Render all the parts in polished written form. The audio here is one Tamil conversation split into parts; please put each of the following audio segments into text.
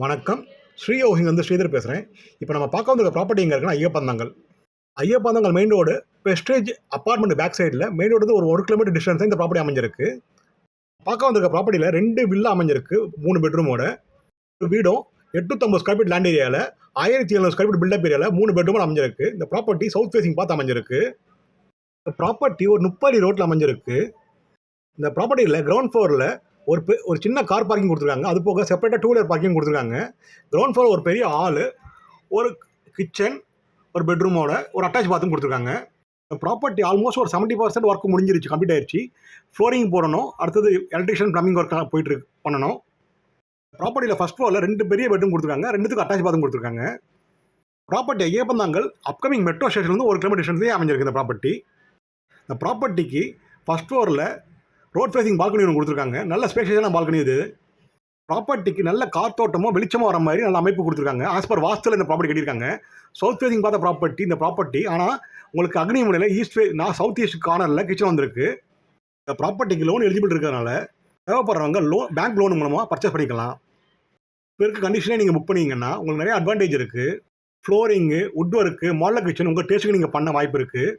வணக்கம். ஸ்ரீ ஹவுசிங் வந்து ஸ்ரீதர் பேசுகிறேன். இப்போ நம்ம பார்க்க வந்திருக்க ப்ராப்பர்ட்டி எங்கே இருக்குன்னா ஐயப்பந்தாங்கல். ஐயப்பந்தாங்கல் மெயின் ரோடு பெஸ்டேஜ் அப்பார்ட்மெண்ட் பேக் சைடில் மெயின் ரோடு ஒரு 1 கிலோமீட்டர் டிஸ்டன்ஸ் இந்த ப்ராப்பர்ட்டி அமைஞ்சிருக்கு. பார்க்க வந்திருக்க ப்ராப்பர்ட்டியில் 2 வில்லா அமைஞ்சிருக்கு 3 பெட்ரூமோட. ஒரு வீடும் 850 ஸ்கொயர் ஃபீட் லேண்ட் ஏரியாவில் 1700 ஸ்கொயர் ஃபீட் பில்டப் ஏரியாவில் 3 பெட்ரூமோட அமைஞ்சிருக்கு. இந்த ப்ராப்பர்ட்டி சவுத் ஃபேசிங் பார்த்து அமைஞ்சிருக்கு. இந்த ப்ராப்பர்ட்டி ஒரு 30 ரோட்டில் அமைஞ்சிருக்கு. இந்த ப்ராப்பர்ட்டியில் கிரவுண்ட் ஃப்ளோரில் ஒரு சின்ன கார் பார்க்கிங் கொடுத்துருக்காங்க. அது போக செப்பரேட்டாக 2 வீலர் பார்க்கிங் கொடுத்துருக்காங்க. கிரவுண்ட் ஃப்ளோர் ஒரு பெரிய ஹாலு, ஒரு கிச்சன், ஒரு பெட்ரூமோட ஒரு அட்டாச் பாத்ரூம் கொடுத்துருக்காங்க. இந்த ப்ராப்பர்ட்டி ஆல்மோஸ்ட் ஒரு 70% ஒர்க் முடிஞ்சிருச்சு, கம்ப்ளீட் ஆயிடுச்சு. ஃப்ளோரிங் போடணும், அடுத்தது எலக்ட்ரிஷியன் ப்ளம்பிங் ஒர்க் போயிட்டு பண்ணணும். ப்ராப்பர்ட்டியில் ஃபர்ஸ்ட் ஃப்ளோரில் 2 பெரிய பெட்ரூம் கொடுத்துருக்காங்க, 2த்துக்கு அட்டாச் பாத்ரூம் கொடுத்துருக்காங்க. ப்ராப்பர்ட்டி ஐயப்பந்தாங்கல் அப்கமிங் மெட்ரோ ஸ்டேஷன்லேருந்து 1 கிலோமீட்டர் டிஸ்டன்ஸ்லேயே அமைஞ்சிருக்கு இந்த ப்ராப்பர்ட்டி. இந்த ப்ராப்பர்ட்டிக்கு ஃபர்ஸ்ட் ஃப்ளோரில் ரோட் ஃபேசிங் பால்கனி ஒன்று கொடுத்துருக்காங்க. நல்ல ஸ்பேஷியஸான பால்கனி இது. ப்ராப்பர்ட்டிக்கு நல்ல காத்தோட்டமோ வெளிச்சமோ வர மாதிரி நல்ல அமைப்பு கொடுத்துருக்காங்க. ஆஸ் பர் வாஸ்துல இந்த ப்ராப்பர்ட்டி கட்டியிருக்காங்க. சவுத் ஃபேசிங் பார்த்த ப்ராப்பர்ட்டி இந்த ப்ராப்பர்ட்டி. ஆனால் உங்களுக்கு அக்னி முனையில் சவுத் ஈஸ்ட் கார்னரில் கிச்சன் வந்திருக்கு. இந்த ப்ராப்பர்ட்டிக்கு லோன் எலிஜிபிள் இருக்கிறதுனால தேவைப்படுறவங்க பேங்க் லோன் மூலமாக பர்ச்சேஸ் பண்ணிக்கலாம். இப்போ இருக்க கண்டிஷனே நீங்கள் புக் பண்ணிங்கன்னா உங்களுக்கு நிறைய அட்வான்டேஜ் இருக்குது. Flooring, would work, modeller kitchen உங்கள் டேஸ்ட்டுக்கு நீங்கள் பண்ண வாய்ப்பு இருக்குது.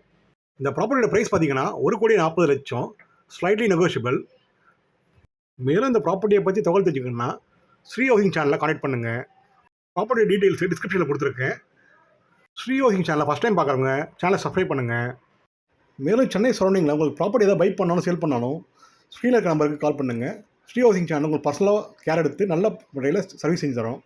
இந்த ப்ராப்பர்ட்டியோட ப்ரைஸ் பார்த்தீங்கன்னா 1,40,00,000, ஸ்லைட்லி நெகோஷியபிள். மேலும் இந்த ப்ராப்பர்ட்டியை பற்றி தகவல் தெரிஞ்சுக்கணுன்னா ஸ்ரீ ஹவுசிங் சேனலில் கான்டெக்ட் பண்ணுங்கள். ப்ராப்பர்ட்டி டீட்டெயில்ஸ் டிஸ்கிரிப்ஷனில் கொடுத்துருக்கேன். ஸ்ரீ ஹவுசிங் சேனலை ஃபஸ்ட் டைம் பார்க்குறவங்க சேனலை சப்ஸ்கிரைப் பண்ணுங்கள். மேலும் சென்னை சரௌண்டிங்கில் உங்களுக்கு ப்ராப்பர்ட்டி ஏதாவது பை பண்ணாலும் சேல் பண்ணாலும் ஸ்க்ரீனில் இருக்க நம்பருக்கு கால் பண்ணுங்கள். ஸ்ரீ ஹவுசிங் சேனல் உங்களுக்கு பர்சனலாக கேர் எடுத்து நல்ல முறையில் சர்வீஸ் செஞ்சு தரோம்.